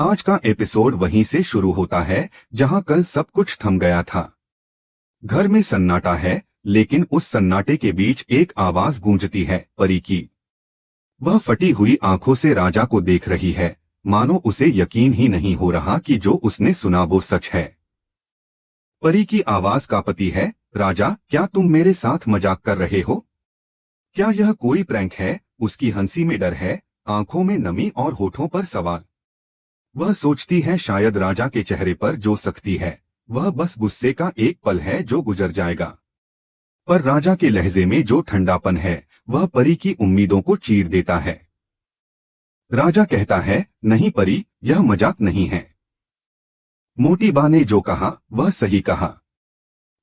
आज का एपिसोड वहीं से शुरू होता है जहां कल सब कुछ थम गया था। घर में सन्नाटा है, लेकिन उस सन्नाटे के बीच एक आवाज गूंजती है, परी की। वह फटी हुई आंखों से राजा को देख रही है, मानो उसे यकीन ही नहीं हो रहा कि जो उसने सुना वो सच है। परी की आवाज कांपती है, राजा, क्या तुम मेरे साथ मजाक कर रहे हो? क्या यह कोई प्रैंक है? उसकी हंसी में डर है, आंखों में नमी और होठों पर सवाल। वह सोचती है शायद राजा के चेहरे पर जो सख्ती है वह बस गुस्से का एक पल है जो गुजर जाएगा, पर राजा के लहजे में जो ठंडापन है वह परी की उम्मीदों को चीर देता है। राजा कहता है, नहीं परी, यह मजाक नहीं है। मोटी बा ने जो कहा वह सही कहा।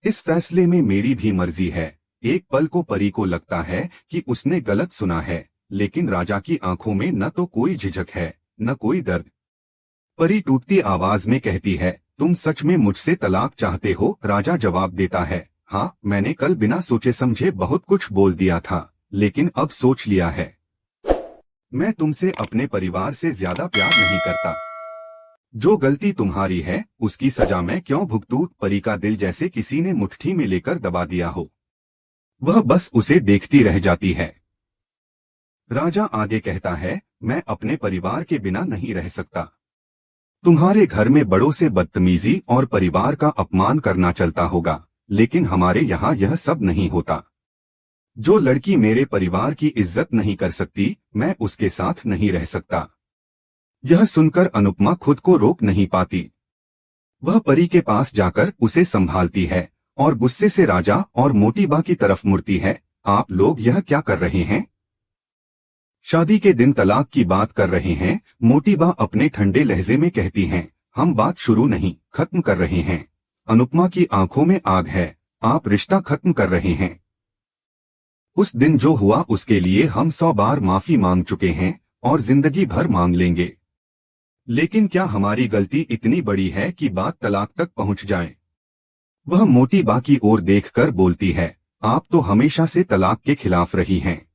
इस फैसले में मेरी भी मर्जी है। एक पल को परी को लगता है कि उसने गलत सुना है, लेकिन राजा की आंखों में न तो कोई झिझक है न कोई दर्द। परी टूटती आवाज में कहती है, तुम सच में मुझसे तलाक चाहते हो? राजा जवाब देता है, हाँ, मैंने कल बिना सोचे समझे बहुत कुछ बोल दिया था, लेकिन अब सोच लिया है। मैं तुमसे अपने परिवार से ज्यादा प्यार नहीं करता। जो गलती तुम्हारी है उसकी सजा मैं क्यों भुगतूं? परी का दिल जैसे किसी ने मुट्ठी में लेकर दबा दिया हो। वह बस उसे देखती रह जाती है। राजा आगे कहता है, मैं अपने परिवार के बिना नहीं रह सकता। तुम्हारे घर में बड़ों से बदतमीजी और परिवार का अपमान करना चलता होगा, लेकिन हमारे यहाँ यह सब नहीं होता। जो लड़की मेरे परिवार की इज्जत नहीं कर सकती, मैं उसके साथ नहीं रह सकता। यह सुनकर अनुपमा खुद को रोक नहीं पाती। वह परी के पास जाकर उसे संभालती है और गुस्से से राजा और मोटी बा की तरफ मुड़ती है। आप लोग यह क्या कर रहे हैं? शादी के दिन तलाक की बात कर रहे हैं, मोटी बा अपने ठंडे लहजे में कहती हैं। हम बात शुरू नहीं, खत्म कर रहे हैं। अनुपमा की आंखों में आग है। आप रिश्ता खत्म कर रहे हैं। उस दिन जो हुआ उसके लिए हम 100 बार माफी मांग चुके हैं और जिंदगी भर मांग लेंगे, लेकिन क्या हमारी गलती इतनी बड़ी है कि बात तलाक तक पहुंच जाए? वह मोटी बा की ओर देखकर बोलती है, आप तो हमेशा से तलाक के खिलाफ रही हैं।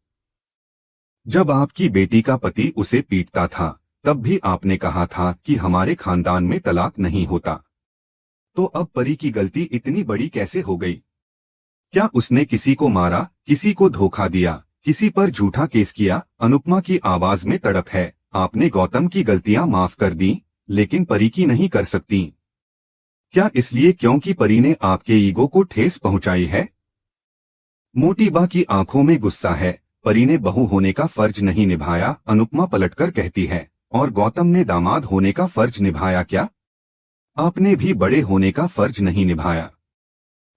जब आपकी बेटी का पति उसे पीटता था तब भी आपने कहा था कि हमारे खानदान में तलाक नहीं होता। तो अब परी की गलती इतनी बड़ी कैसे हो गई? क्या उसने किसी को मारा, किसी को धोखा दिया, किसी पर झूठा केस किया? अनुपमा की आवाज में तड़प है। आपने गौतम की गलतियां माफ कर दी, लेकिन परी की नहीं कर सकती। क्या इसलिए क्योंकि परी ने आपके ईगो को ठेस पहुंचाई है? मोटी बा की आंखों में गुस्सा है। परी ने बहू होने का फर्ज नहीं निभाया, अनुपमा पलटकर कहती है। और गौतम ने दामाद होने का फर्ज निभाया क्या? आपने भी बड़े होने का फर्ज नहीं निभाया।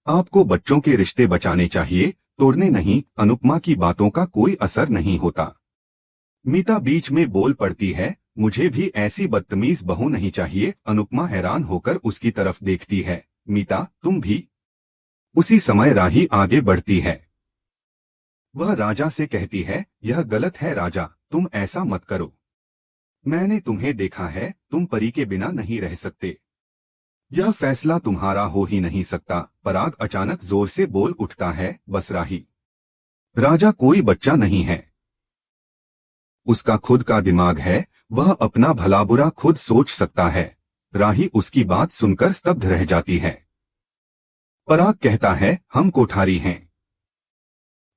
आपको बच्चों के रिश्ते बचाने चाहिए, तोड़ने नहीं। अनुपमा की बातों का असर असर नहीं होता। मीता बीच में बोल पड़ती है, मुझे भी ऐसी बदतमीज बहू नहीं चाहिए। अनुपमा हैरान होकर उसकी तरफ देखती है। मीता, तुम भी? उसी समय राही आगे बढ़ती है। वह राजा से कहती है, यह गलत है राजा, तुम ऐसा मत करो। मैंने तुम्हें देखा है, तुम परी के बिना नहीं रह सकते। यह फैसला तुम्हारा हो ही नहीं सकता। पराग अचानक जोर से बोल उठता है, बस राही, राजा कोई बच्चा नहीं है। उसका खुद का दिमाग है, वह अपना भला बुरा खुद सोच सकता है। राही उसकी बात सुनकर स्तब्ध रह जाती है। पराग कहता है, हम कोठारी हैं,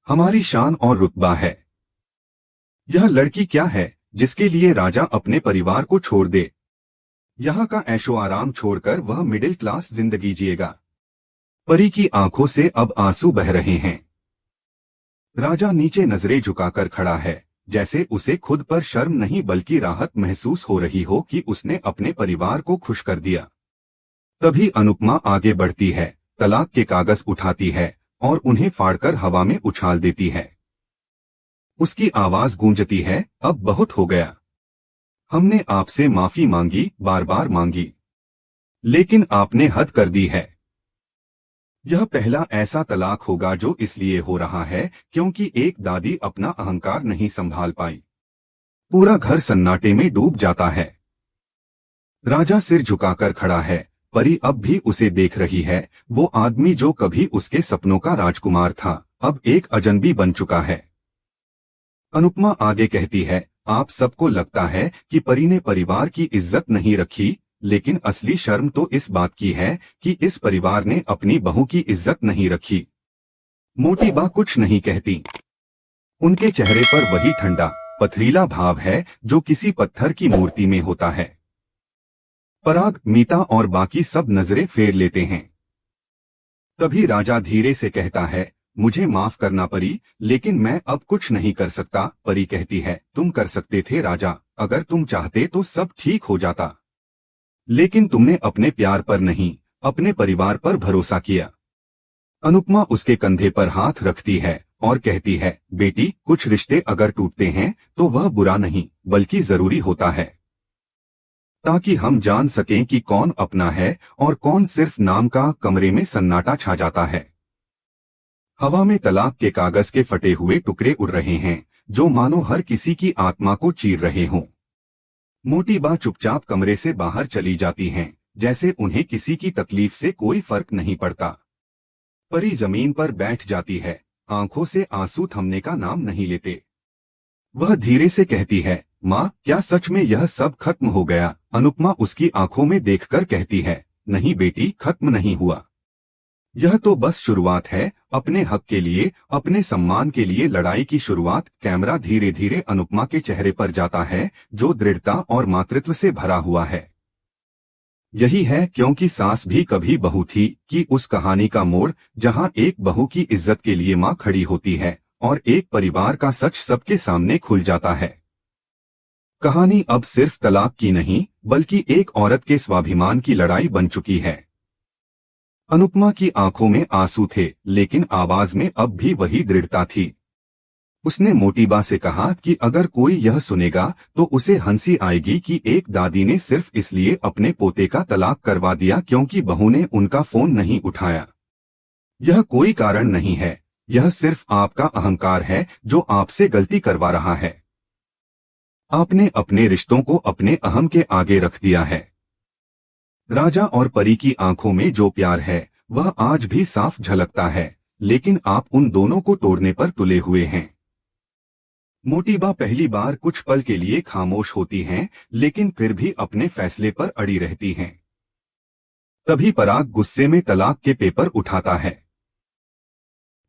हमारी शान और रुतबा है। यह लड़की क्या है जिसके लिए राजा अपने परिवार को छोड़ दे? यहाँ का ऐशो आराम छोड़कर वह मिडिल क्लास जिंदगी जिएगा। परी की आंखों से अब आंसू बह रहे हैं। राजा नीचे नजरें झुकाकर खड़ा है, जैसे उसे खुद पर शर्म नहीं बल्कि राहत महसूस हो रही हो कि उसने अपने परिवार को खुश कर दिया। तभी अनुपमा आगे बढ़ती है, तलाक के कागज उठाती है और उन्हें फाड़कर हवा में उछाल देती है। उसकी आवाज गूंजती है, अब बहुत हो गया। हमने आपसे माफी मांगी, बार बार मांगी, लेकिन आपने हद कर दी है। यह पहला ऐसा तलाक होगा जो इसलिए हो रहा है क्योंकि एक दादी अपना अहंकार नहीं संभाल पाई। पूरा घर सन्नाटे में डूब जाता है। राजा सिर झुकाकर खड़ा है। परी अब भी उसे देख रही है। वो आदमी जो कभी उसके सपनों का राजकुमार था, अब एक अजनबी बन चुका है। अनुपमा आगे कहती है, आप सबको लगता है कि परी ने परिवार की इज्जत नहीं रखी, लेकिन असली शर्म तो इस बात की है कि इस परिवार ने अपनी बहू की इज्जत नहीं रखी। मोटी बा कुछ नहीं कहती। उनके चेहरे पर वही ठंडा, पथरीला भाव है जो किसी पत्थर की मूर्ति में होता है। पराग, मीता और बाकी सब नजरें फेर लेते हैं। तभी राजा धीरे से कहता है, मुझे माफ करना परी, लेकिन मैं अब कुछ नहीं कर सकता। परी कहती है, तुम कर सकते थे राजा, अगर तुम चाहते तो सब ठीक हो जाता। लेकिन तुमने अपने प्यार पर नहीं, अपने परिवार पर भरोसा किया। अनुपमा उसके कंधे पर हाथ रखती है और कहती है, बेटी, कुछ रिश्ते अगर टूटते हैं तो वह बुरा नहीं बल्कि जरूरी होता है, ताकि हम जान सकें कि कौन अपना है और कौन सिर्फ नाम का। कमरे में सन्नाटा छा जाता है। हवा में तलाक के कागज के फटे हुए टुकड़े उड़ रहे हैं, जो मानो हर किसी की आत्मा को चीर रहे हों। मोटी बा चुपचाप कमरे से बाहर चली जाती हैं, जैसे उन्हें किसी की तकलीफ से कोई फर्क नहीं पड़ता। परी जमीन पर बैठ जाती है, आंखों से आंसू थमने का नाम नहीं लेते। वह धीरे से कहती है, माँ, क्या सच में यह सब खत्म हो गया? अनुपमा उसकी आंखों में देखकर कहती है, नहीं बेटी, खत्म नहीं हुआ। यह तो बस शुरुआत है, अपने हक के लिए, अपने सम्मान के लिए लड़ाई की शुरुआत। कैमरा धीरे धीरे अनुपमा के चेहरे पर जाता है, जो दृढ़ता और मातृत्व से भरा हुआ है। यही है क्योंकि सास भी कभी बहू थी कि उस कहानी का मोड़, जहां एक बहू की इज्जत के लिए मां खड़ी होती है और एक परिवार का सच सबके सामने खुल जाता है। कहानी अब सिर्फ तलाक की नहीं, बल्कि एक औरत के स्वाभिमान की लड़ाई बन चुकी है। अनुपमा की आंखों में आंसू थे, लेकिन आवाज में अब भी वही दृढ़ता थी। उसने मोटी बा से कहा कि अगर कोई यह सुनेगा तो उसे हंसी आएगी कि एक दादी ने सिर्फ इसलिए अपने पोते का तलाक करवा दिया क्योंकि बहू ने उनका फोन नहीं उठाया। यह कोई कारण नहीं है, यह सिर्फ आपका अहंकार है जो आपसे गलती करवा रहा है। आपने अपने रिश्तों को अपने अहम के आगे रख दिया है। राजा और परी की आंखों में जो प्यार है वह आज भी साफ झलकता है, लेकिन आप उन दोनों को तोड़ने पर तुले हुए हैं। मोटी बा पहली बार कुछ पल के लिए खामोश होती हैं, लेकिन फिर भी अपने फैसले पर अड़ी रहती हैं। तभी पराग गुस्से में तलाक के पेपर उठाता है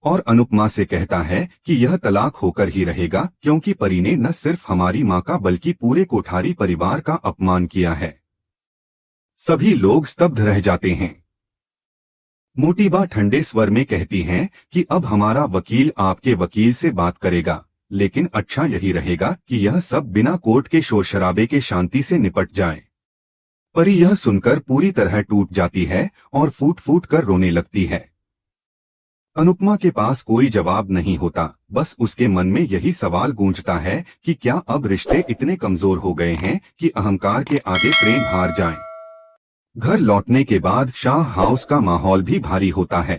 और अनुपमा से कहता है कि यह तलाक होकर ही रहेगा, क्योंकि परी ने न सिर्फ हमारी मां का बल्कि पूरे कोठारी परिवार का अपमान किया है। सभी लोग स्तब्ध रह जाते हैं। मोटी बा ठंडे स्वर में कहती हैं कि अब हमारा वकील आपके वकील से बात करेगा, लेकिन अच्छा यही रहेगा कि यह सब बिना कोर्ट के शोर शराबे के शांति से निपट जाए। परी यह सुनकर पूरी तरह टूट जाती है और फूट फूट कर रोने लगती है। अनुपमा के पास कोई जवाब नहीं होता, बस उसके मन में यही सवाल गूंजता है कि क्या अब रिश्ते इतने कमजोर हो गए हैं कि अहंकार के आगे प्रेम हार जाए। घर लौटने के बाद शाह हाउस का माहौल भी भारी होता है।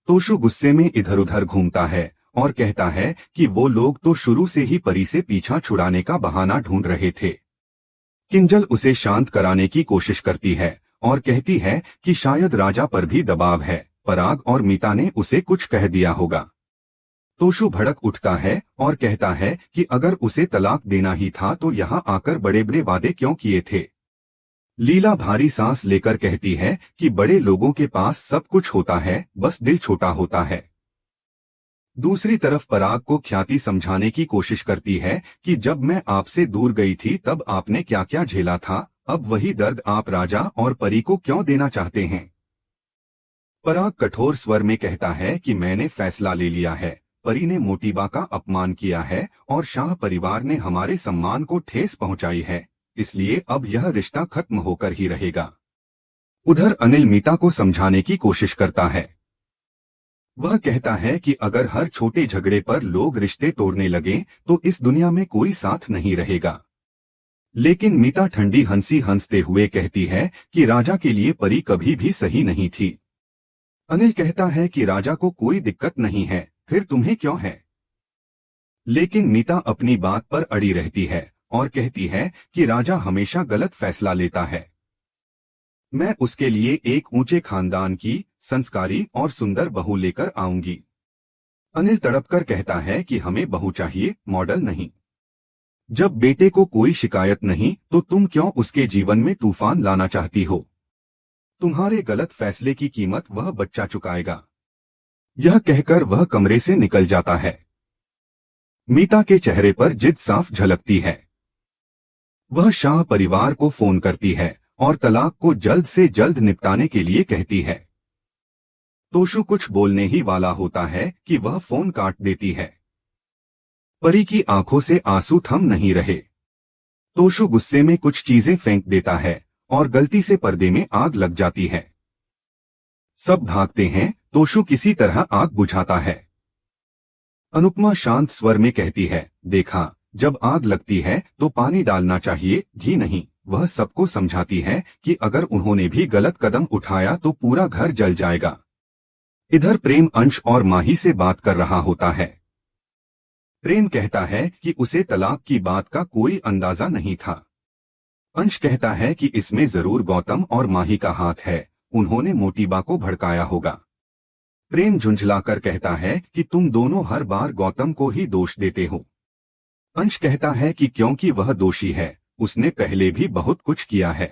तोशु गुस्से में इधर उधर घूमता है और कहता है कि वो लोग तो शुरू से ही परी से पीछा छुड़ाने का बहाना ढूंढ रहे थे। किंजल उसे शांत कराने की कोशिश करती है और कहती है कि शायद राजा पर भी दबाव है, पराग और मीता ने उसे कुछ कह दिया होगा। तोशु भड़क उठता है और कहता है कि अगर उसे तलाक देना ही था तो यहाँ आकर बड़े बड़े वादे क्यों किए थे। लीला भारी सांस लेकर कहती है कि बड़े लोगों के पास सब कुछ होता है, बस दिल छोटा होता है। दूसरी तरफ पराग को ख्याति समझाने की कोशिश करती है कि जब मैं आपसे दूर गई थी तब आपने क्या क्या झेला था, अब वही दर्द आप राजा और परी को क्यों देना चाहते हैं। पराग कठोर स्वर में कहता है कि मैंने फैसला ले लिया है, परी ने मोटीबा का अपमान किया है और शाह परिवार ने हमारे सम्मान को ठेस पहुंचाई है, इसलिए अब यह रिश्ता खत्म होकर ही रहेगा। उधर अनिल मीता को समझाने की कोशिश करता है। वह कहता है कि अगर हर छोटे झगड़े पर लोग रिश्ते तोड़ने लगें तो इस दुनिया में कोई साथ नहीं रहेगा। लेकिन मीता ठंडी हंसी हंसते हुए कहती है कि राजा के लिए परी कभी भी सही नहीं थी। अनिल कहता है कि राजा को कोई दिक्कत नहीं है, फिर तुम्हें क्यों है। लेकिन मीता अपनी बात पर अड़ी रहती है और कहती है कि राजा हमेशा गलत फैसला लेता है। मैं उसके लिए एक ऊंचे खानदान की, संस्कारी और सुंदर बहू लेकर आऊंगी। अनिल तड़पकर कहता है कि हमें बहू चाहिए, मॉडल नहीं। जब बेटे को कोई शिकायत नहीं तो तुम क्यों उसके जीवन में तूफान लाना चाहती हो? तुम्हारे गलत फैसले की कीमत वह बच्चा चुकाएगा। यह कहकर वह कमरे से निकल जाता है। मीता के चेहरे पर जिद साफ झलकती है। वह शाह परिवार को फोन करती है और तलाक को जल्द से जल्द निपटाने के लिए कहती है। तोशु कुछ बोलने ही वाला होता है कि वह फोन काट देती है। परी की आंखों से आंसू थम नहीं रहे। तोशु गुस्से में कुछ चीजें फेंक देता है और गलती से पर्दे में आग लग जाती है। सब भागते हैं। तोशु किसी तरह आग बुझाता है। अनुपमा शांत स्वर में कहती है, देखा, जब आग लगती है तो पानी डालना चाहिए, घी नहीं। वह सबको समझाती है कि अगर उन्होंने भी गलत कदम उठाया तो पूरा घर जल जाएगा। इधर प्रेम अंश और माही से बात कर रहा होता है। प्रेम कहता है कि उसे तलाक की बात का कोई अंदाजा नहीं था। अंश कहता है कि इसमें जरूर गौतम और माही का हाथ है, उन्होंने मोटीबा को भड़काया होगा। प्रेम झुंझलाकर कहता है कि तुम दोनों हर बार गौतम को ही दोष देते हो। अंश कहता है कि क्योंकि वह दोषी है, उसने पहले भी बहुत कुछ किया है।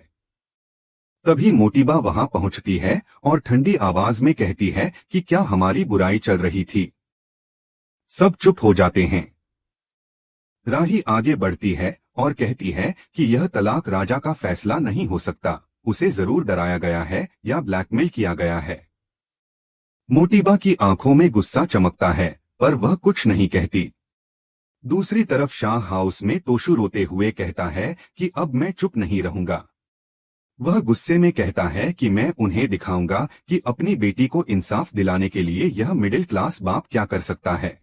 तभी मोटीबा वहां पहुंचती है और ठंडी आवाज में कहती है कि क्या हमारी बुराई चल रही थी? सब चुप हो जाते हैं। राही आगे बढ़ती है और कहती है कि यह तलाक राजा का फैसला नहीं हो सकता, उसे जरूर डराया गया है या ब्लैकमेल किया गया है। मोटीबा की आंखों में गुस्सा चमकता है पर वह कुछ नहीं कहती। दूसरी तरफ शाह हाउस में तोशु रोते हुए कहता है कि अब मैं चुप नहीं रहूंगा। वह गुस्से में कहता है कि मैं उन्हें दिखाऊंगा कि अपनी बेटी को इंसाफ दिलाने के लिए यह मिडिल क्लास बाप क्या कर सकता है।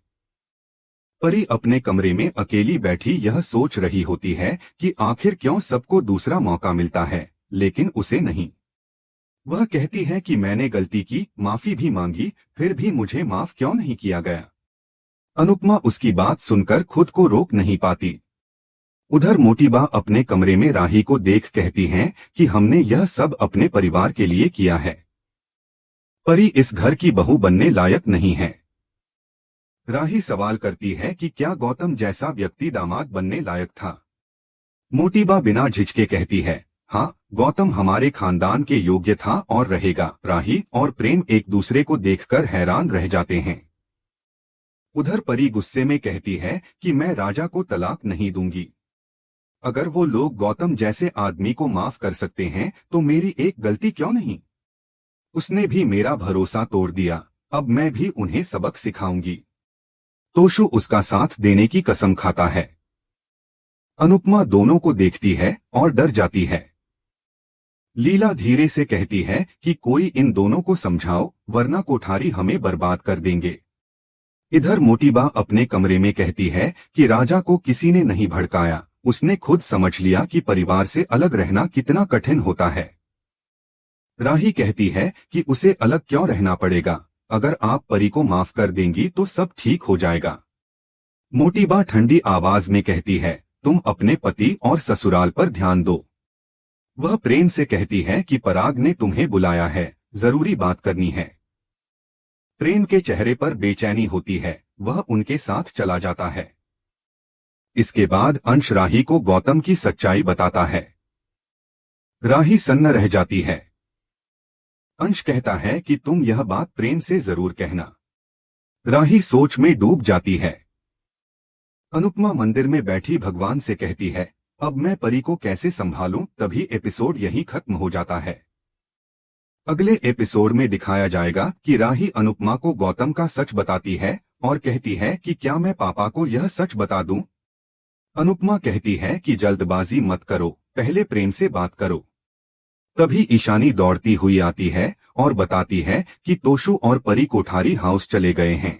परी अपने कमरे में अकेली बैठी यह सोच रही होती है कि आखिर क्यों सबको दूसरा मौका मिलता है, लेकिन उसे नहीं। वह कहती है कि मैंने गलती की, माफी भी मांगी, फिर भी मुझे माफ क्यों नहीं किया गया। अनुपमा उसकी बात सुनकर खुद को रोक नहीं पाती। उधर मोटीबा अपने कमरे में राही को देख कहती हैं कि हमने यह सब अपने परिवार के लिए किया है। परी इस घर की बहू बनने लायक नहीं है। राही सवाल करती है कि क्या गौतम जैसा व्यक्ति दामाद बनने लायक था? मोटीबा बिना झिझके कहती है, हाँ, गौतम हमारे खानदान के योग्य था और रहेगा। राही और प्रेम एक दूसरे को देखकर हैरान रह जाते हैं। उधर परी गुस्से में कहती है कि मैं राजा को तलाक नहीं दूंगी। अगर वो लोग गौतम जैसे आदमी को माफ कर सकते हैं तो मेरी एक गलती क्यों नहीं? उसने भी मेरा भरोसा तोड़ दिया, अब मैं भी उन्हें सबक सिखाऊंगी। तोशु उसका साथ देने की कसम खाता है। अनुपमा दोनों को देखती है और डर जाती है। लीला धीरे से कहती है कि कोई इन दोनों को समझाओ वरना कोठारी हमें बर्बाद कर देंगे। इधर मोटीबा अपने कमरे में कहती है कि राजा को किसी ने नहीं भड़काया, उसने खुद समझ लिया कि परिवार से अलग रहना कितना कठिन होता है। राही कहती है कि उसे अलग क्यों रहना पड़ेगा, अगर आप परी को माफ कर देंगी तो सब ठीक हो जाएगा। मोटीबा ठंडी आवाज में कहती है, तुम अपने पति और ससुराल पर ध्यान दो। वह प्रेम से कहती है कि पराग ने तुम्हें बुलाया है, जरूरी बात करनी है। प्रेम के चेहरे पर बेचैनी होती है, वह उनके साथ चला जाता है। इसके बाद अंश राही को गौतम की सच्चाई बताता है। राही सन्न रह जाती है। अंश कहता है कि तुम यह बात प्रेम से जरूर कहना। राही सोच में डूब जाती है। अनुपमा मंदिर में बैठी भगवान से कहती है, अब मैं परी को कैसे संभालूं? तभी एपिसोड यहीं खत्म हो जाता है। अगले एपिसोड में दिखाया जाएगा कि राही अनुपमा को गौतम का सच बताती है और कहती है कि क्या मैं पापा को यह सच बता दूं? अनुपमा कहती है कि जल्दबाजी मत करो, पहले प्रेम से बात करो। तभी ईशानी दौड़ती हुई आती है और बताती है कि तोशु और परी कोठारी हाउस चले गए हैं।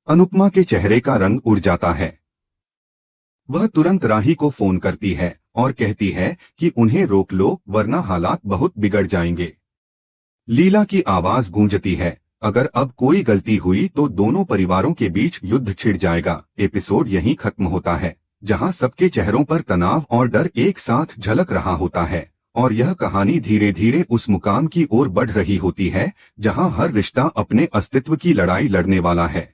अनुपमा के चेहरे का रंग उड़ जाता है। वह तुरंत राही को फोन करती है और कहती है कि उन्हें रोक लो वरना हालात बहुत बिगड़ जाएंगे। लीला की आवाज गूंजती है, अगर अब कोई गलती हुई तो दोनों परिवारों के बीच युद्ध छिड़ जाएगा। एपिसोड यहीं खत्म होता है, जहां सबके चेहरों पर तनाव और डर एक साथ झलक रहा होता है और यह कहानी धीरे धीरे उस मुकाम की ओर बढ़ रही होती है जहां हर रिश्ता अपने अस्तित्व की लड़ाई लड़ने वाला है।